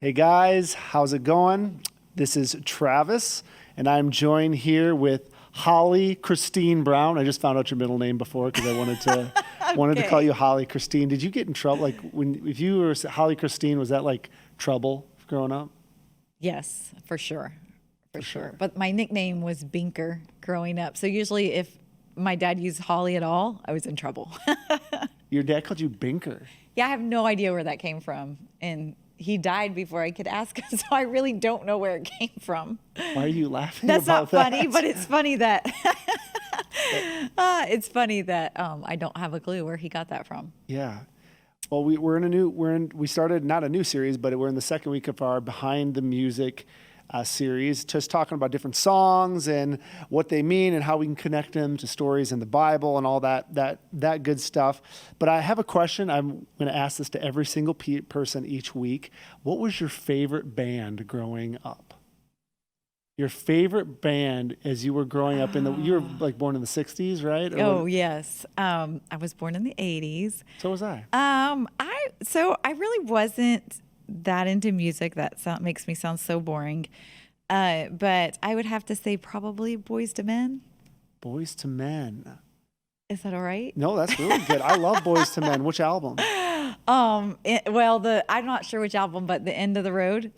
Hey guys, how's it going? This is Travis, and I'm joined here with Holly Christine Brown. I just found out your middle name before because I wanted to call you Holly Christine. Did you get in trouble? Like if you were Holly Christine, was that like trouble growing up? Yes, for sure. For sure. But my nickname was Binker growing up. So usually if my dad used Holly at all, I was in trouble. Your dad called you Binker. Yeah, I have no idea where that came from. And he died before I could ask him, so I really don't know where it came from. Why are you laughing That's about not funny, but it's funny that I don't have a clue where he got that from. Yeah. Well, we started not a new series, but we're in the second week of our Behind the Music series, just talking about different songs and what they mean and how we can connect them to stories in the Bible and all that good stuff. But I have a question. I'm going to ask this to every single person each week. What was your favorite band growing up? Your favorite band as you were growing up you were like born in the 60s, right? Yes. I was born in the 80s. So was I. I really wasn't that into music. That makes me sound so boring. But I would have to say probably Boys to Men. Boys to Men. Is that all right? No, that's really good. I love Boys to Men. Which album? I'm not sure which album, but The End of the Road.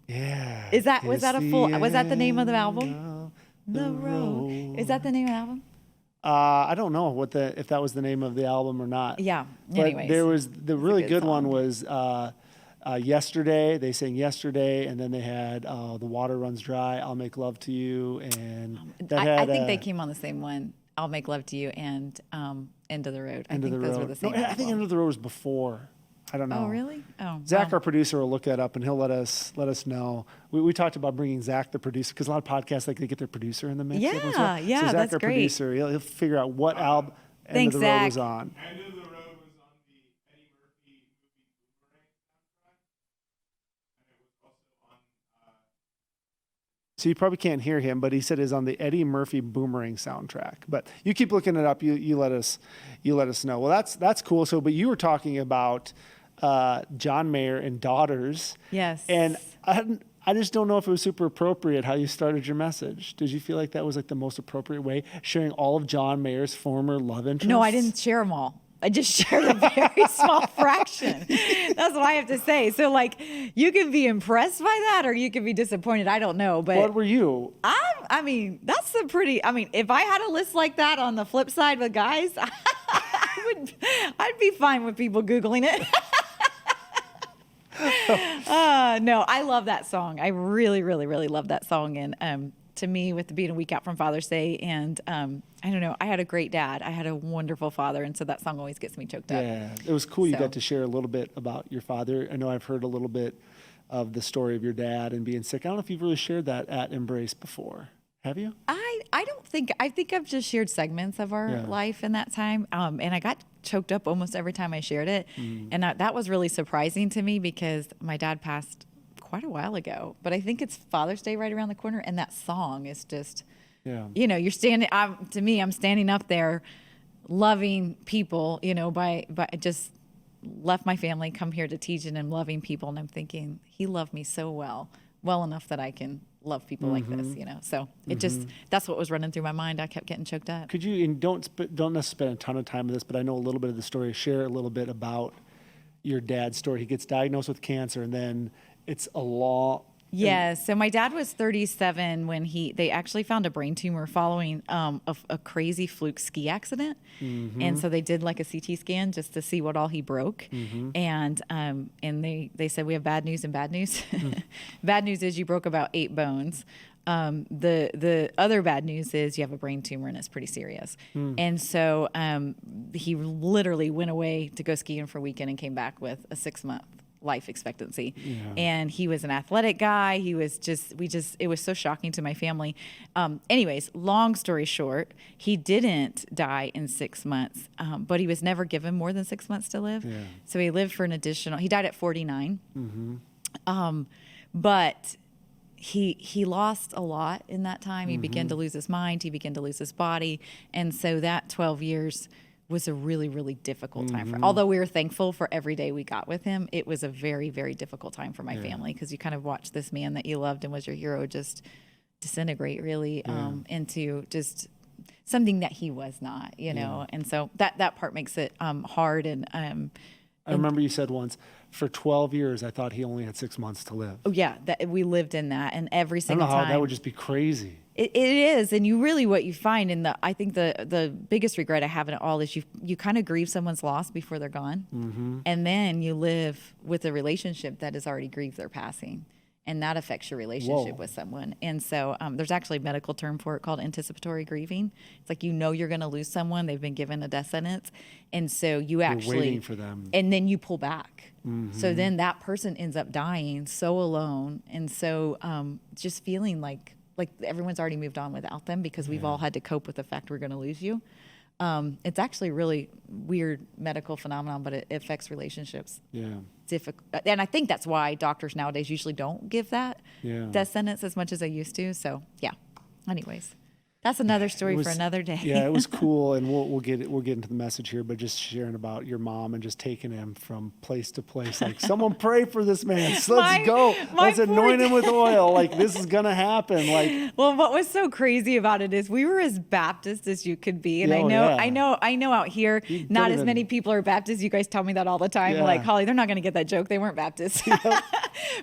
Yeah. Was that the name of the album? The Road. Is that the name of the album? I don't know if that was the name of the album or not. Yeah. But anyways, there was the really good one song. was Yesterday. They sang Yesterday, and then they had The Water Runs Dry, I'll Make Love to You, and I think they came on the same one. I'll Make Love to You and End of the Road. I think those were the same. No, I think End of the Road was before. I don't know. Oh, really? Oh, Zach, our producer, will look that up, and he'll let us know. We talked about bringing Zach, the producer, because a lot of podcasts they get their producer in the mix. Yeah, So Zach, that's our great. producer, he'll figure out what album Thanks, End of the Road Zach. was on. End of the Road was on the Eddie Murphy movie Boomerang soundtrack, and it was also on. So you probably can't hear him, but he said it's on the Eddie Murphy Boomerang soundtrack. But you keep looking it up. You let us know. Well, that's cool. So, but you were talking about John Mayer and Daughters. Yes. And I just don't know if it was super appropriate how you started your message. Did you feel like that was like the most appropriate way, sharing all of John Mayer's former love interests? No, I didn't share them all. I just shared a very small fraction. That's what I have to say. So, like, you can be impressed by that or you can be disappointed. I don't know. But what were you? If I had a list like that on the flip side with guys, I'd be fine with people Googling it. No, I love that song. I really, really, really love that song. And to me, with being a week out from Father's Day, and I don't know, I had a great dad. I had a wonderful father, and so that song always gets me choked up. Yeah, it was cool. You got to share a little bit about your father. I know I've heard a little bit of the story of your dad and being sick. I don't know if you've really shared that at Embrace before. Have you? I think I've just shared segments of our life in that time. And I got choked up almost every time I shared it. And that was really surprising to me because my dad passed quite a while ago, but I think it's Father's Day right around the corner. And that song is just, you're standing, I'm standing up there loving people, by just left my family, come here to teach, and I'm loving people. And I'm thinking he loved me so well enough that I can love people like this, So it just, that's what was running through my mind. I kept getting choked up. Could you, and don't necessarily spend a ton of time on this, but I know a little bit of the story. Share a little bit about your dad's story. He gets diagnosed with cancer, and then it's a long. Yeah, so my dad was 37 when they actually found a brain tumor following a crazy fluke ski accident. And so they did like a CT scan just to see what all he broke. And they said, we have bad news and bad news. Bad news is you broke about 8 bones. The other bad news is you have a brain tumor and it's pretty serious. And so he literally went away to go skiing for a weekend and came back with a 6-month life expectancy. And he was an athletic guy. It was so shocking to my family. Anyways, long story short, he didn't die in 6 months, but he was never given more than 6 months to live. So he lived for he died at 49. But he lost a lot in that time. He began to lose his mind. He began to lose his body. And so that 12 years was a really, really difficult time for, although we were thankful for every day we got with him, it was a very, very difficult time for my family, because you kind of watched this man that you loved and was your hero just disintegrate really into just something that he was not, you know? And so that part makes it hard. And I remember you said once, for 12 years, I thought he only had 6 months to live. oh yeah, that we lived in that, and every I don't single know how time that would just be crazy. it is. And you really, what you find in I think the biggest regret I have in it all is you kind of grieve someone's loss before they're gone. And then you live with a relationship that has already grieved their passing. And that affects your relationship with someone. And so there's actually a medical term for it called anticipatory grieving. It's like, you know, you're going to lose someone. They've been given a death sentence. And so you're waiting for them. And then you pull back. So then that person ends up dying so alone. And so just feeling like everyone's already moved on without them, because we've all had to cope with the fact we're going to lose you. It's actually a really weird medical phenomenon, but it affects relationships. Yeah. Difficult. And I think that's why doctors nowadays usually don't give that death sentence as much as they used to. So yeah. Anyways, that's another story for another day. Yeah, it was cool, and we'll get into the message here, but just sharing about your mom and just taking him from place to place. Like, someone pray for this man. So let's go. Let's anoint him with oil. Like, this is gonna happen. Like, well, what was so crazy about it is we were as Baptist as you could be, and I know out here not as many people are Baptist. You guys tell me that all the time. Yeah. Like, Holly, they're not gonna get that joke. They weren't Baptist.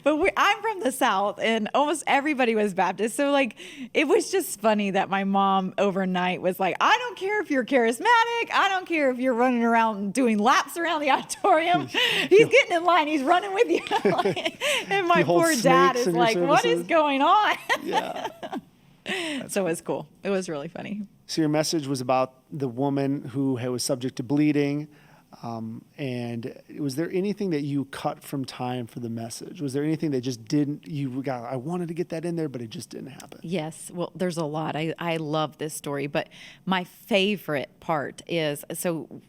But I'm from the South, and almost everybody was Baptist. So like, it was just funny that my mom overnight was like, I don't care if you're charismatic. I don't care if you're running around and doing laps around the auditorium. He's getting in line. He's running with you. And my poor dad is like, what is going on? yeah. So it was cool. It was really funny. So your message was about the woman who was subject to bleeding. And was there anything that you cut from time for the message? Was there anything that just I wanted to get that in there, but it just didn't happen? Yes. Well, there's a lot. I love this story, but my favorite part is, so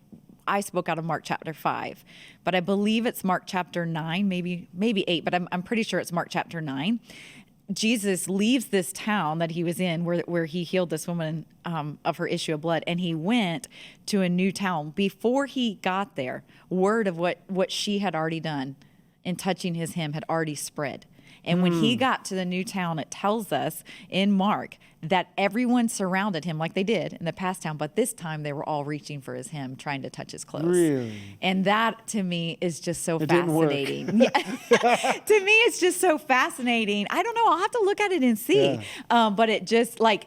I spoke out of Mark chapter 5, but I believe it's Mark chapter 9, maybe 8, but I'm pretty sure it's Mark chapter 9. Jesus leaves this town that he was in where he healed this woman of her issue of blood, and he went to a new town. Before he got there, word of what she had already done in touching his hem had already spread. And when he got to the new town, it tells us in Mark that everyone surrounded him like they did in the past town, but this time they were all reaching for his hem, trying to touch his clothes. Really? And that to me is just so It didn't work. fascinating. Yeah. To me, it's just so fascinating. I don't know. I'll have to look at it and see. Yeah. But it just like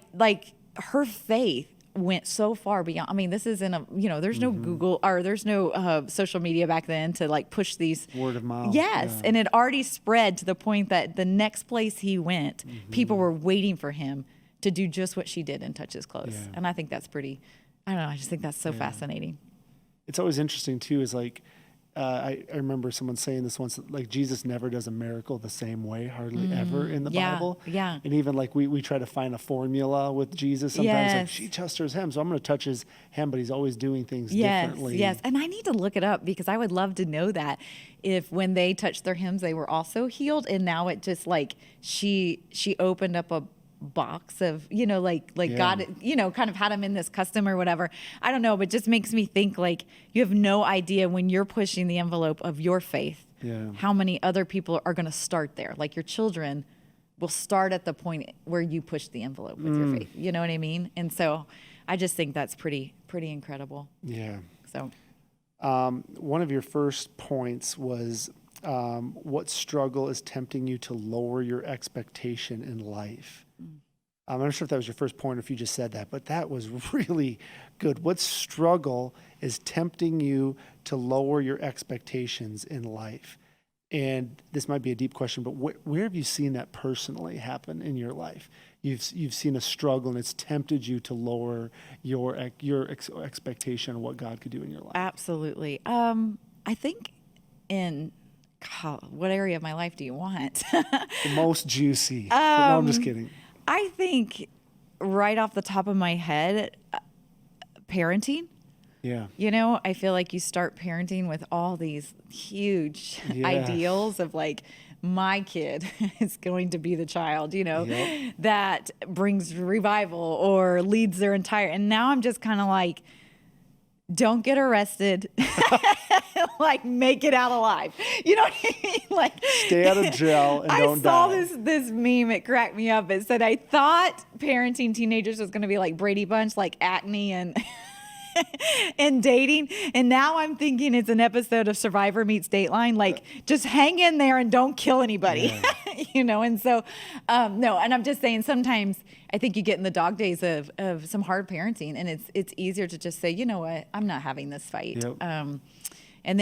her faith went so far beyond. I mean, this isn't there's no Google or there's no social media back then to like push these Word of mouth. Yes. Yeah. And it already spread to the point that the next place he went, people were waiting for him to do just what she did and touch his clothes. Yeah. And I think that's pretty, I don't know. I just think that's so fascinating. It's always interesting too, is like, I remember someone saying this once, like Jesus never does a miracle the same way, hardly ever in the Bible. Yeah. And even like we try to find a formula with Jesus sometimes. Like, Yes. she touched his hem, so I'm going to touch his hem, but he's always doing things differently. Yes. And I need to look it up, because I would love to know that if when they touched their hems, they were also healed. And now it just like, she opened up a box of, God, kind of had him in this custom or whatever. I don't know, but it just makes me think like you have no idea when you're pushing the envelope of your faith, how many other people are going to start there. Like your children will start at the point where you push the envelope with your faith. You know what I mean? And so I just think that's pretty incredible. Yeah. So one of your first points was what struggle is tempting you to lower your expectation in life? I'm not sure if that was your first point or if you just said that, but that was really good. What struggle is tempting you to lower your expectations in life? And this might be a deep question, but where have you seen that personally happen in your life? You've seen a struggle and it's tempted you to lower your expectation of what God could do in your life. absolutely. I think what area of my life do you want? The most juicy. No, I'm just kidding. I think right off the top of my head, parenting. Yeah. I feel like you start parenting with all these huge Yeah. ideals of like, my kid is going to be the child, Yep. that brings revival or leads their entire. And now I'm just kind of like, don't get arrested. Like, make it out alive. You know what I mean? Like, Stay out of jail and don't die. I saw this meme. It cracked me up. It said, I thought parenting teenagers was going to be like Brady Bunch, like acne and and dating. And now I'm thinking it's an episode of Survivor Meets Dateline. Like, just hang in there and don't kill anybody. Yeah. And so, no, and I'm just saying sometimes I think you get in the dog days of some hard parenting, and it's easier to just say, you know what, I'm not having this fight. Yep. And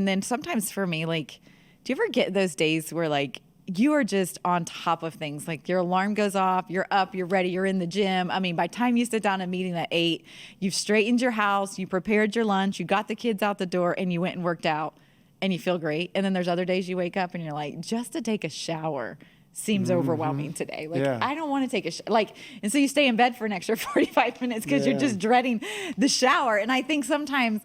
then sometimes for me, like, do you ever get those days where like you are just on top of things? Like your alarm goes off, you're up, you're ready, you're in the gym. I mean, by the time you sit down a meeting at 8, you've straightened your house, you prepared your lunch, you got the kids out the door, and you went and worked out, and you feel great. And then there's other days you wake up and you're like, just to take a shower seems overwhelming today. Like, I don't want to take a shower. And so you stay in bed for an extra 45 minutes because you're just dreading the shower. And I think sometimes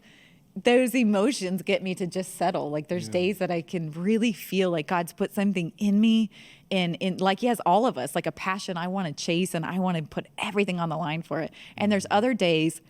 those emotions get me to just settle. Like there's days that I can really feel like God's put something in me, and like he has all of us, like a passion I want to chase and I want to put everything on the line for it. And there's other days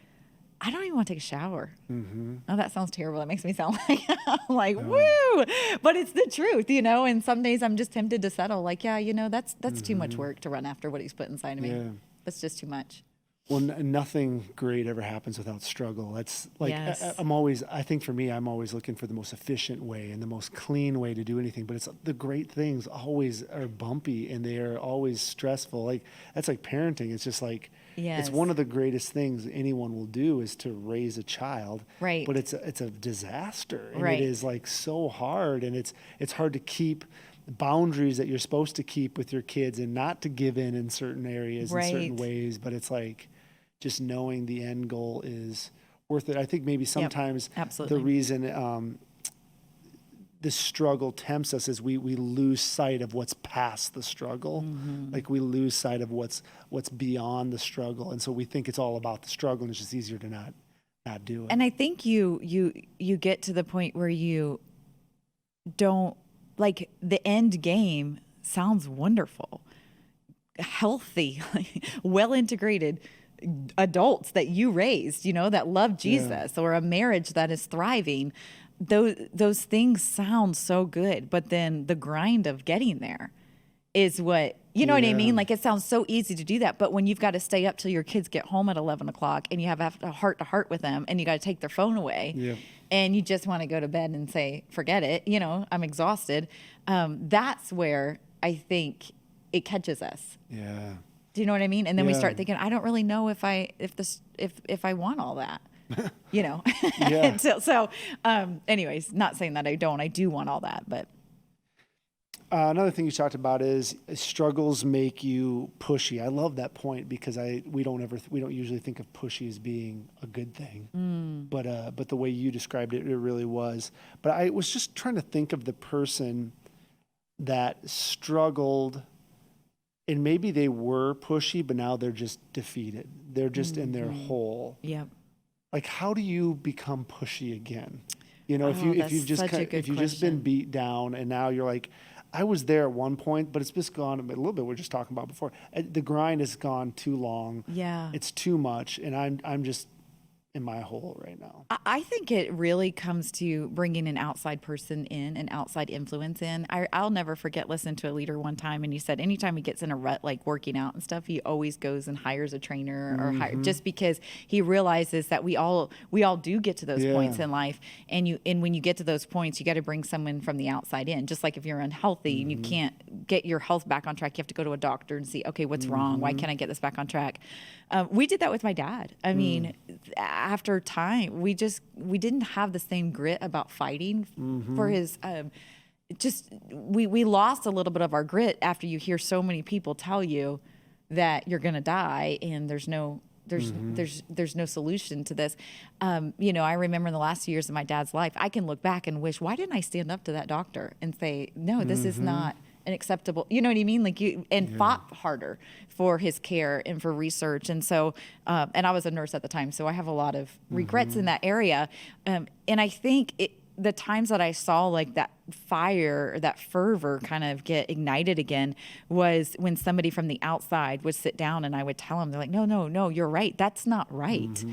I don't even want to take a shower. Oh, that sounds terrible. That makes me sound like I'm like, woo, but it's the truth, and some days I'm just tempted to settle. Like, that's too much work to run after what he's put inside of me. Yeah. That's just too much. Well, nothing great ever happens without struggle. That's like, I think for me, I'm always looking for the most efficient way and the most clean way to do anything. But it's the great things always are bumpy and they are always stressful. Like that's like parenting. It's just like, it's one of the greatest things anyone will do is to raise a child. Right. But it's a disaster. And right. It is like so hard. And it's hard to keep boundaries that you're supposed to keep with your kids and not to give in certain areas in certain ways. But it's like, just knowing the end goal is worth it. I think maybe sometimes the reason the struggle tempts us is we lose sight of what's past the struggle. Like we lose sight of what's beyond the struggle. And so we think it's all about the struggle and it's just easier to not do it. And I think you get to the point where you don't, like, the end game sounds wonderful, healthy, well integrated adults that you raised, that love Jesus, or a marriage that is thriving. Those things sound so good, but then the grind of getting there is what, you know what I mean? Like it sounds so easy to do that, but when you've got to stay up till your kids get home at 11 o'clock and you have a heart to heart with them and you got to take their phone away and you just want to go to bed and say, forget it, I'm exhausted. That's where I think it catches us. Yeah. Do you know what I mean? And then we start thinking, I don't really know if I want all that, So, anyways, not saying that I do want all that, but. Another thing you talked about is struggles make you pushy. I love that point because we don't usually think of pushy as being a good thing, but the way you described it, it really was. But I was just trying to think of the person that struggled. And maybe they were pushy, but now they're just defeated. They're just in their hole. Yeah. Like, how do you become pushy again? If you've just been beat down, and now you're like, I was there at one point, but it's just gone a little bit. We were just talking about before. The grind has gone too long. Yeah. It's too much, and I'm just in my hole right now. I think it really comes to bringing an outside person in, an outside influence in. I'll never forget listening to a leader one time, and he said anytime he gets in a rut, like working out and stuff, he always goes and hires a trainer or just because he realizes that we all do get to those points in life, and when you get to those points, you got to bring someone from the outside in. Just like if you're unhealthy and you can't get your health back on track, you have to go to a doctor and see, okay, what's wrong? Why can't I get this back on track? We did that with my dad. I mean, after time, we didn't have the same grit about fighting for his. We lost a little bit of our grit after you hear so many people tell you that you're going to die and there's no solution to this. I remember in the last few years of my dad's life, I can look back and wish, why didn't I stand up to that doctor and say, no, this is not an acceptable, you know what I mean? Like fought harder for his care and for research. And so, and I was a nurse at the time, so I have a lot of regrets in that area. And I think the times that I saw like that fire or that fervor kind of get ignited again was when somebody from the outside would sit down and I would tell them, they're like, no, you're right. That's not right.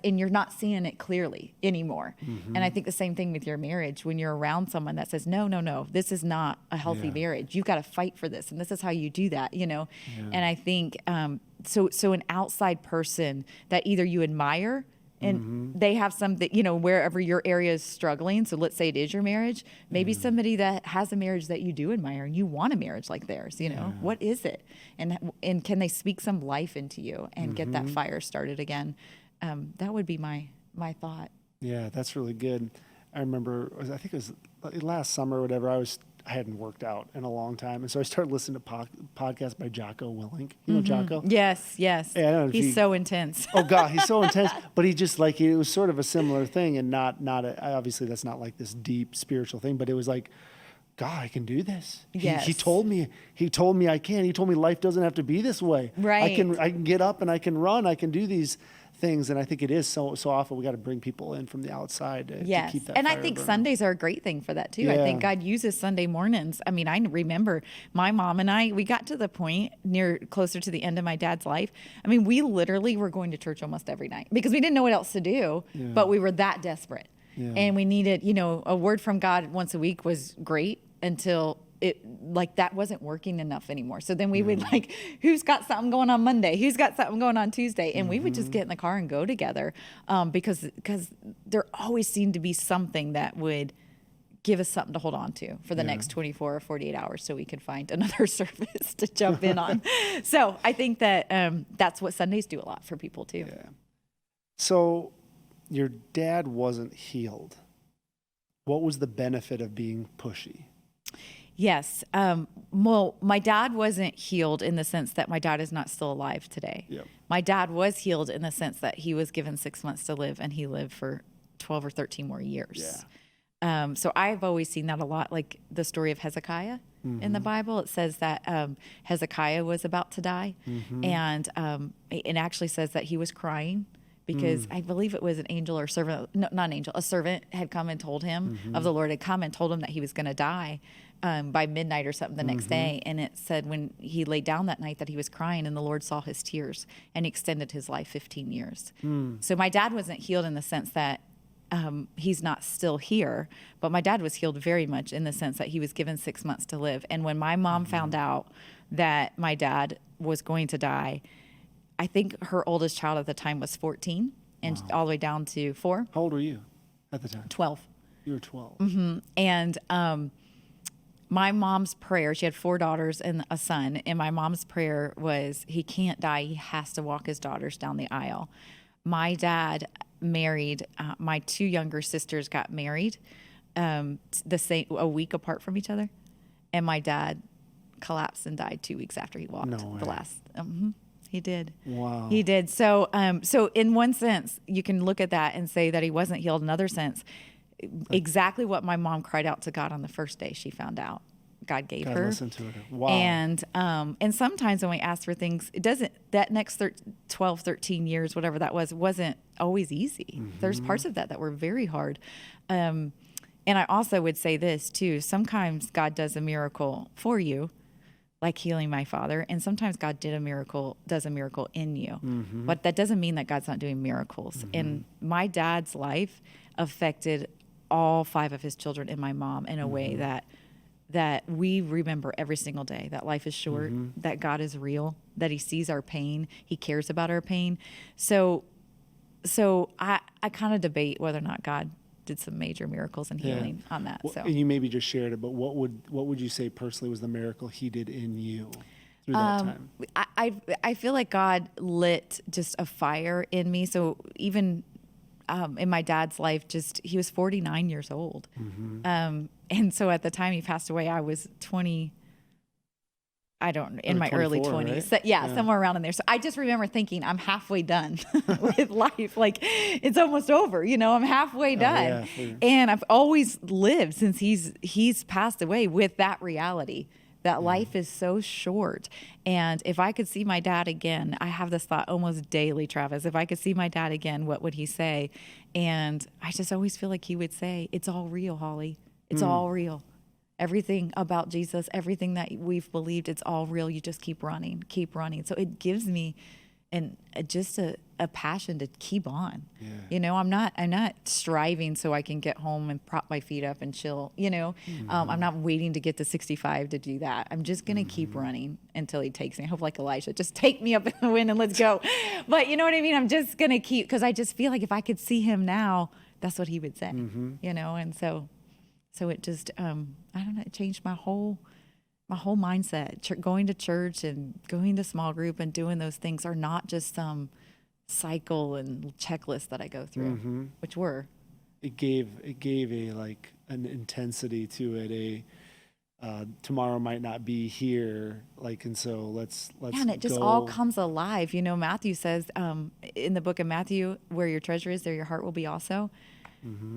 And you're not seeing it clearly anymore. And I think the same thing with your marriage. When you're around someone that says, no, this is not a healthy marriage. You've got to fight for this. And this is how you do that, you know? And I think, so an outside person that either you admire and they have something, you know, wherever your area is struggling. So let's say it is your marriage, maybe somebody that has a marriage that you do admire and you want a marriage like theirs, you know, what is it? And can they speak some life into you and get that fire started again? That would be my thought. Yeah, that's really good. I remember, I think it was last summer or whatever, I hadn't worked out in a long time. And so I started listening to podcasts by Jocko Willink. You know Jocko? Yes. Yeah, I don't know if He's so intense. Oh God, he's so intense. But he just like, it was sort of a similar thing and obviously that's not like this deep spiritual thing, but it was like, God, I can do this. Yes. He told me I can. He told me life doesn't have to be this way. Right. I can get up and I can run. I can do these things. And I think it is so often we got to bring people in from the outside to keep that and fire I think burning. Sundays are a great thing for that too. I think God uses Sunday mornings. I mean, I remember my mom and we got to the point closer to the end of my dad's life. I mean, we literally were going to church almost every night because we didn't know what else to do, but we were that desperate. Yeah. And we needed, you know, a word from God once a week was great until it like that wasn't working enough anymore. So then we would like, who's got something going on Monday? Who's got something going on Tuesday? And we would just get in the car and go together because there always seemed to be something that would give us something to hold on to for the next 24 or 48 hours so we could find another service to jump in on. So I think that that's what Sundays do a lot for people too. Yeah. So your dad wasn't healed. What was the benefit of being pushy? Yes. Well, my dad wasn't healed in the sense that my dad is not still alive today. Yep. My dad was healed in the sense that he was given 6 months to live and he lived for 12 or 13 more years. Yeah. So I've always seen that a lot, like the story of Hezekiah in the Bible. It says that Hezekiah was about to die and it actually says that he was crying because I believe it was an angel or servant, no, not an angel, a servant had come and told him of the Lord had come and told him that he was going to die by midnight or something the next day. And it said when he laid down that night that he was crying and the Lord saw his tears and he extended his life 15 years. So my dad wasn't healed in the sense that he's not still here, but my dad was healed very much in the sense that he was given 6 months to live. And when my mom found out that my dad was going to die, I think her oldest child at the time was 14 and all the way down to 4. How old were you at the time? 12. You were 12. And my mom's prayer, she had 4 daughters and a son, and my mom's prayer was, he can't die, he has to walk his daughters down the aisle. My dad married, my 2 younger sisters got married a week apart from each other, and my dad collapsed and died 2 weeks after he walked the last. He did. Wow. He did. So, so in one sense, you can look at that and say that he wasn't healed. In another sense, exactly what my mom cried out to God on the first day she found out God gave her. Listened to her. Wow. And sometimes when we ask for things, it doesn't, that next 12, 13 years, whatever that was, wasn't always easy. There's parts of that were very hard. And I also would say this too, sometimes God does a miracle for you, like healing my father, and sometimes God does a miracle in you. But that doesn't mean that God's not doing miracles. And my dad's life affected all 5 of his children and my mom in a way that we remember every single day, that life is short, that God is real, that he sees our pain, he cares about our pain. So I kind of debate whether or not God did some major miracles and healing on that. So and you maybe just shared it, but what would you say personally was the miracle he did in you through that time? I feel like God lit just a fire in me. So even in my dad's life, he was 49 years old. And so at the time he passed away, I was 20, in my early 20s. Right? So, somewhere around in there. So I just remember thinking, I'm halfway done with life. Like, it's almost over, I'm halfway done. And I've always lived since he's passed away with that reality that life is so short. And if I could see my dad again, I have this thought almost daily, Travis, if I could see my dad again, what would he say? And I just always feel like he would say, it's all real, Holly. It's all real. Everything about Jesus, everything that we've believed, it's all real. You just keep running, keep running. So it gives me just a passion to keep on. Yeah. You know, I'm not striving so I can get home and prop my feet up and chill. You know, I'm not waiting to get to 65 to do that. I'm just gonna keep running until he takes me. I hope like Elijah, just take me up in the wind and let's go. But you know what I mean? I'm just gonna keep, because I just feel like if I could see him now, that's what he would say. You know, and so it just I don't know, it changed my whole mindset. Going to church and going to small group and doing those things are not just some cycle and checklist that I go through, which were. It gave a like an intensity to it. Tomorrow might not be here, like, and so let's Yeah, and it just go. all comes alive. You know, Matthew says in the book of Matthew, where your treasure is, there your heart will be also.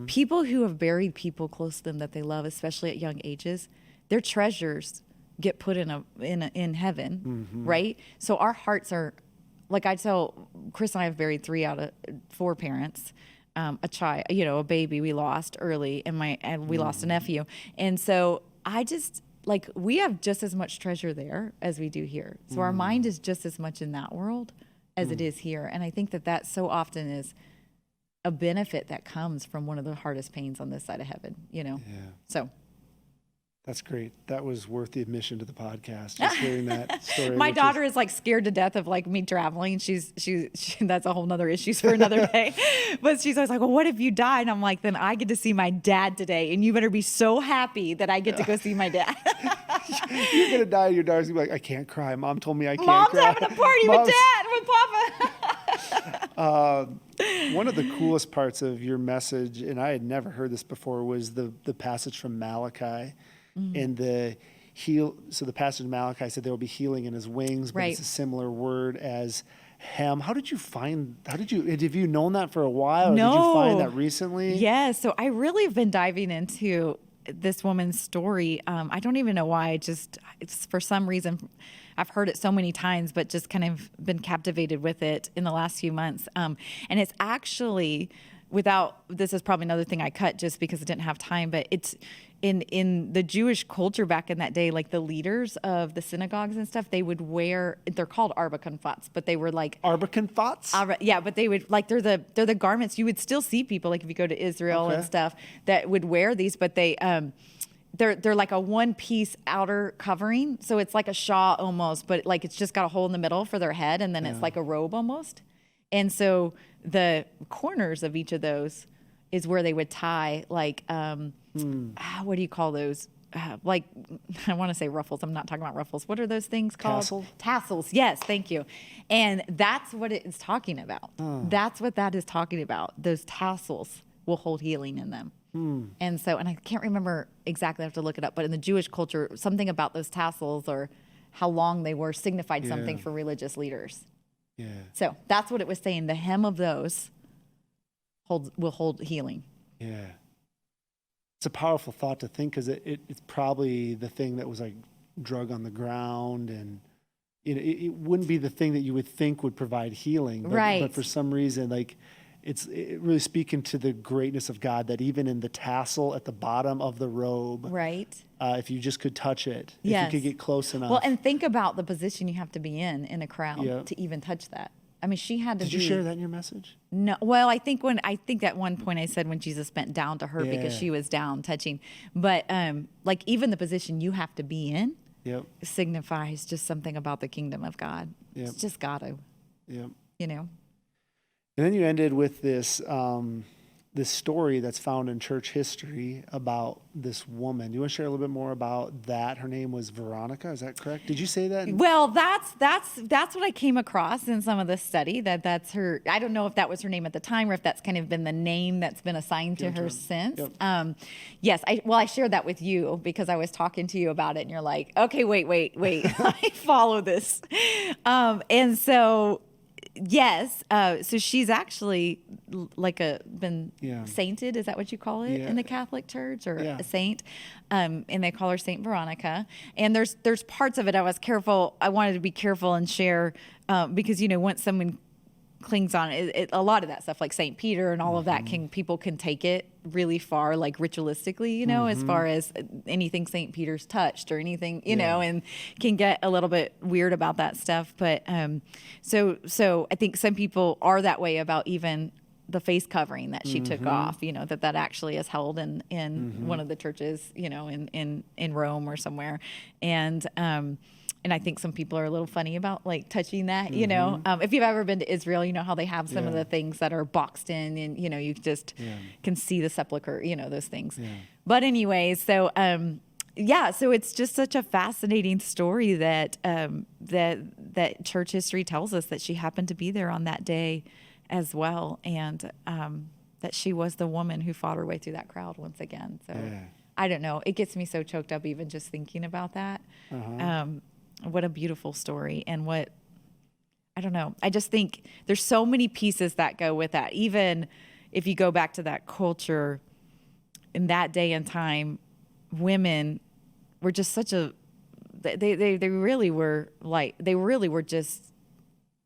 People who have buried people close to them that they love, especially at young ages, their treasures get put in heaven, right? So our hearts are, like I tell Chris and I have buried 3 out of 4 parents, a child, you know, a baby we lost early, and we lost a nephew, and so I just like we have just as much treasure there as we do here. So our mind is just as much in that world as it is here, and I think that so often is a benefit that comes from one of the hardest pains on this side of heaven, you know? Yeah. So. That's great. That was worth the admission to the podcast. Just hearing that story. My daughter is like scared to death of like me traveling. She's that's a whole nother issue for another day. But she's always like, well, what if you die? And I'm like, then I get to see my dad today. And you better be so happy that I get to go see my dad. You're going to die and your daughter's going to be like, I can't cry. Mom told me I can't Mom's cry. having a party with Dad, with Papa. One of the coolest parts of your message, and I had never heard this before, was the passage from Malachi. And so the passage in Malachi said there will be healing in his wings, but it's a similar word as hem. Have you known that for a while? Or No. Did you find that recently? Yeah, so I really have been diving into this woman's story. I don't even know why. It's for some reason, I've heard it so many times, but just kind of been captivated with it in the last few months. And it's actually, this is probably another thing I cut just because I didn't have time, but it's in the Jewish culture back in that day, like the leaders of the synagogues and stuff, they would wear, they're called arbakanfats, but they were like Arbakanfats? yeah, but they would like they're the garments. You would still see people like if you go to Israel and stuff that would wear these, but they're like a one-piece outer covering, so it's like a shawl almost, but like it's just got a hole in the middle for their head, and then it's like a robe almost. And so the corners of each of those is where they would tie like what do you call those? Like, I want to say ruffles. I'm not talking about ruffles. What are those things called? Tassels. Yes, thank you. And that's what it is talking about. That's what that is talking about. Those tassels will hold healing in them. And so, and I can't remember exactly, I have to look it up, but in the Jewish culture, something about those tassels or how long they were signified something for religious leaders. Yeah. So that's what it was saying. The hem of those will hold healing. Yeah. It's a powerful thought to think, because it's probably the thing that was like drug on the ground, and it wouldn't be the thing that you would think would provide healing. But for some reason, like it really speaking to the greatness of God, that even in the tassel at the bottom of the robe, if you just could touch it, if you could get close enough. Well, and think about the position you have to be in a crowd to even touch that. I mean, she had to Did you share that in your message? No. Well, I think at one point I said when Jesus bent down to her because she was down touching. But like even the position you have to be in signifies just something about the kingdom of God. It's just gotta. You know. And then you ended with this this story that's found in church history about this woman. Do you want to share a little bit more about that? Her name was Veronica. Is that correct? Did you say that? Well, that's what I came across in some of the study. That's her. I don't know if that was her name at the time or if that's kind of been the name that's been assigned to her since. Yes. I shared that with you because I was talking to you about it, and you're like, okay, wait. I follow this. And so Yes. So she's actually been Yeah. sainted. Is that what you call it Yeah. in the Catholic Church, or Yeah. a saint? And they call her Saint Veronica. And there's parts of it I wanted to be careful and share, because once someone clings on it, a lot of that stuff like Saint Peter and all of that people can take it really far, like ritualistically, as far as anything Saint Peter's touched or anything, and can get a little bit weird about that stuff. But so I think some people are that way about even the face covering that she took off, that actually is held in one of the churches, in Rome or somewhere. And I think some people are a little funny about like touching that, if you've ever been to Israel, you know how they have some of the things that are boxed in, and, you just can see the sepulcher, those things. Yeah. But anyway, so, so it's just such a fascinating story that church history tells us that she happened to be there on that day as well. And, that she was the woman who fought her way through that crowd once again. So I don't know. It gets me so choked up even just thinking about that. What a beautiful story. And I don't know. I just think there's so many pieces that go with that. Even if you go back to that culture in that day and time, women were just they really were just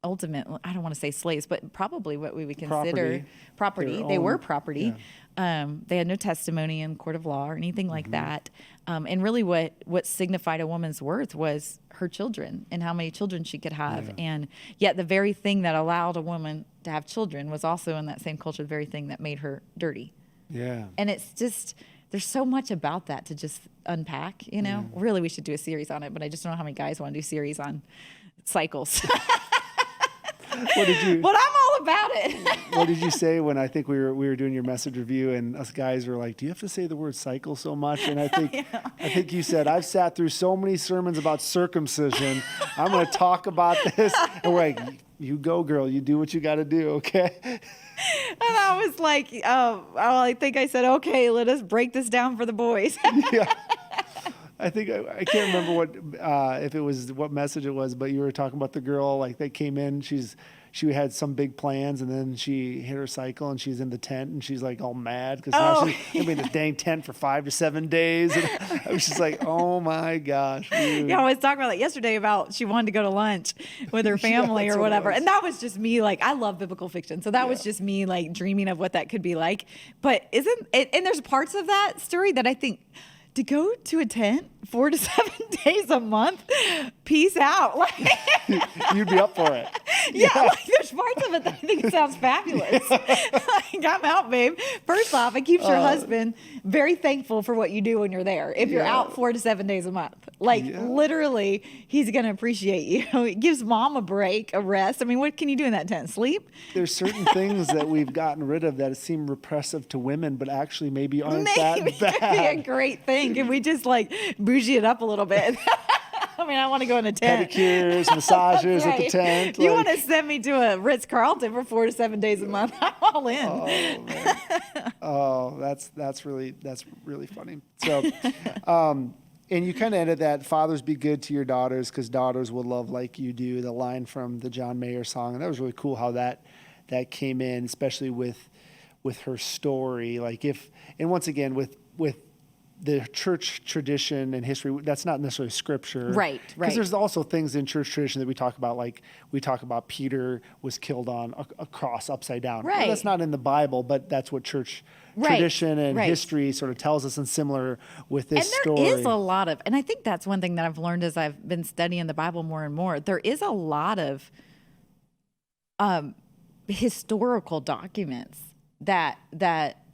ultimate, I don't want to say slaves, but probably what we would consider property. They were property. Yeah. They had no testimony in court of law or anything like that. And really what signified a woman's worth was her children and how many children she could have. Yeah. And yet the very thing that allowed a woman to have children was also in that same culture the very thing that made her dirty. Yeah. And it's just, there's so much about that to just unpack, Really, we should do a series on it, but I just don't know how many guys want to do series on cycles. What did you? But I'm all about it. What did you say when I think we were doing your message review and us guys were like, "Do you have to say the word cycle so much?" And I think you said, "I've sat through so many sermons about circumcision. I'm going to talk about this." And we're like, "You go, girl. You do what you got to do, okay?" And I was like, I think I said, "Okay, let us break this down for the boys." Yeah. I think I can't remember what message it was, but you were talking about the girl, like they came in, she had some big plans, and then she hit her cycle and she's in the tent and she's like all mad because now she's gonna be in the dang tent for 5 to 7 days. And I was just like, oh my gosh. Dude. Yeah, I was talking about that yesterday about she wanted to go to lunch with her family or whatever. And that was just me, like, I love biblical fiction. So that was just me like dreaming of what that could be like. But and there's parts of that story that I think, to go to a tent 4 to 7 days a month, peace out. Like, you'd be up for it. Yeah, like there's parts of it that I think sounds fabulous. Like, I'm out, babe. First off, it keeps your husband very thankful for what you do when you're there. If you're out 4 to 7 days a month, like literally, he's going to appreciate you. It gives mom a break, a rest. I mean, what can you do in that tent? Sleep? There's certain things that we've gotten rid of that seem repressive to women, but actually maybe aren't that bad. Could be a great thing. Can we just like bougie it up a little bit? I mean, I want to go in a tent. Pedicures, massages at the tent. You want to send me to a Ritz-Carlton for 4 to 7 days a month? I'm all in. Oh, man. Oh, that's really funny. So, and you kind of ended that, fathers be good to your daughters because daughters will love like you do, the line from the John Mayer song. And that was really cool how that came in, especially with her story. Like and once again, with the church tradition and history, that's not necessarily scripture. Right. Because there's also things in church tradition that we talk about, like we talk about Peter was killed on a cross upside down. Right. Well, that's not in the Bible, but that's what church tradition and history sort of tells us, and similar with this story. And there is a lot of, and I think that's one thing that I've learned as I've been studying the Bible more and more, there is a lot of historical documents that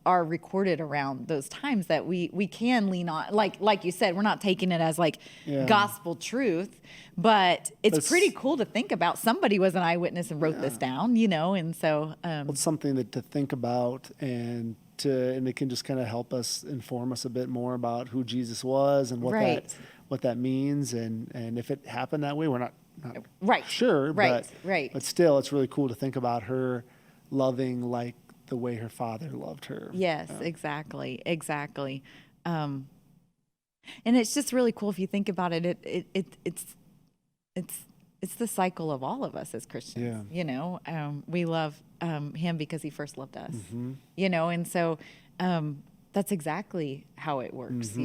are recorded around those times that we can lean on. Like you said, we're not taking it as like gospel truth, but it's pretty cool to think about. Somebody was an eyewitness and wrote this down, and so it's something to think about, and it can just kind of help us, inform us a bit more about who Jesus was and what that means, and if it happened that way, we're not sure, but still, it's really cool to think about her loving like the way her father loved her. Yes, exactly. And it's just really cool if you think about it. It's it's the cycle of all of us as Christians. We love him because he first loved us, and so that's exactly how it works,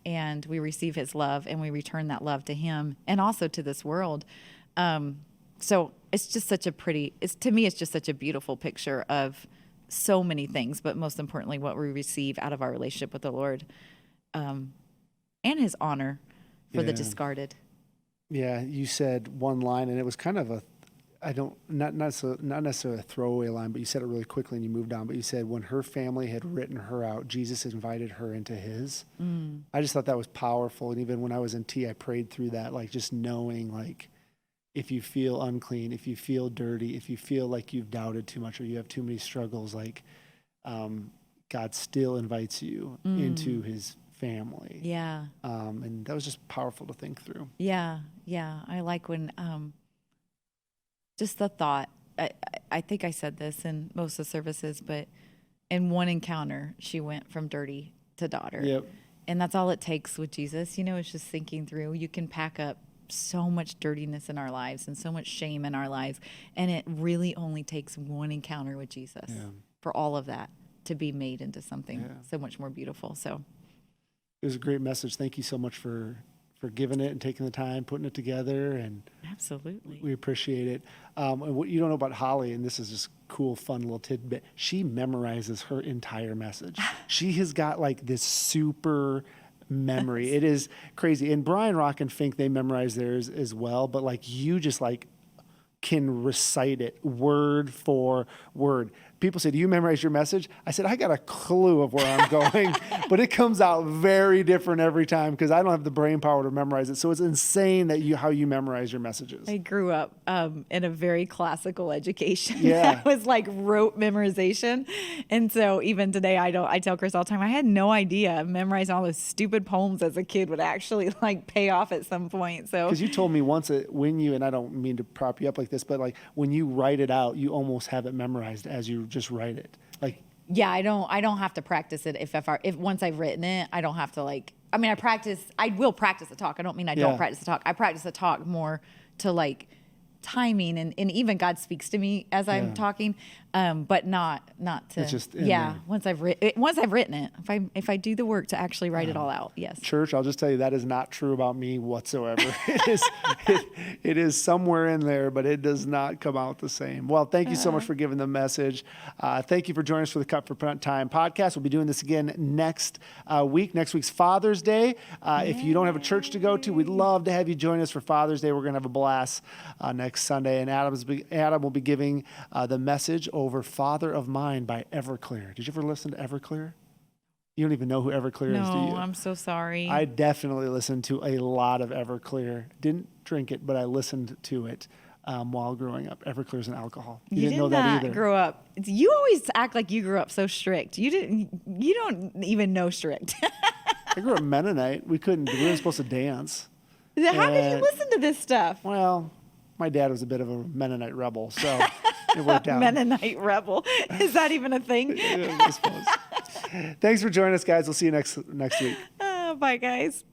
and we receive his love and we return that love to him and also to this world. So it's just such a to me, it's just such a beautiful picture of so many things, but most importantly, what we receive out of our relationship with the Lord, and his honor for the discarded. Yeah, you said one line, and it was kind of not necessarily a throwaway line, but you said it really quickly and you moved on. But you said when her family had written her out, Jesus invited her into his. I just thought that was powerful. And even when I was in T, I prayed through that, like just knowing, like, if you feel unclean, if you feel dirty, if you feel like you've doubted too much or you have too many struggles, like God still invites you into his family. Yeah. And that was just powerful to think through. Yeah. I like when just the thought, I think I said this in most of the services, but in one encounter, she went from dirty to daughter. Yep. And that's all it takes with Jesus. It's just thinking through. You can pack up so much dirtiness in our lives and so much shame in our lives. And it really only takes one encounter with Jesus for all of that to be made into something so much more beautiful. So it was a great message. Thank you so much for giving it and taking the time, putting it together. And absolutely, we appreciate it. And what you don't know about Holly, and this is just cool, fun little tidbit, she memorizes her entire message. She has got like this super memory. It is crazy. And Brian Rock and Fink, they memorize theirs as well, but like you just like can recite it word for word. People say, do you memorize your message? I said, I got a clue of where I'm going, but it comes out very different every time because I don't have the brain power to memorize it. So it's insane that how you memorize your messages. I grew up in a very classical education. Yeah. That was like rote memorization. And so even today, I tell Chris all the time, I had no idea memorizing all those stupid poems as a kid would actually like pay off at some point. So because you told me once that when you, and I don't mean to prop you up like this, but like when you write it out, you almost have it memorized as you just write it. Like, yeah, I don't have to practice it. If once I've written it, I don't have to I will practice the talk. I don't mean I don't practice the talk. I practice the talk more to like timing and even God speaks to me as I'm talking, but not to. It's just once I've written it, if I do the work to actually write it all out, yes. Church, I'll just tell you that is not true about me whatsoever. It is somewhere in there, but it does not come out the same. Well, thank you so much for giving the message. Thank you for joining us for the Cut for Time podcast. We'll be doing this again next week. Next week's Father's Day. If you don't have a church to go to, we'd love to have you join us for Father's Day. We're going to have a blast next Sunday, and Adam will be giving the message over Father of Mine by Everclear. Did you ever listen to Everclear? You don't even know who Everclear is, do you? No, I'm so sorry. I definitely listened to a lot of Everclear. Didn't drink it, but I listened to it while growing up. Everclear is an alcohol. You didn't know that either. Grow up. You always act like you grew up so strict. You don't even know strict. I grew up Mennonite. We weren't supposed to dance. How did you listen to this stuff? Well, my dad was a bit of a Mennonite rebel, so it worked out. Mennonite rebel. Is that even a thing? I suppose. Thanks for joining us, guys. We'll see you next week. Bye, guys.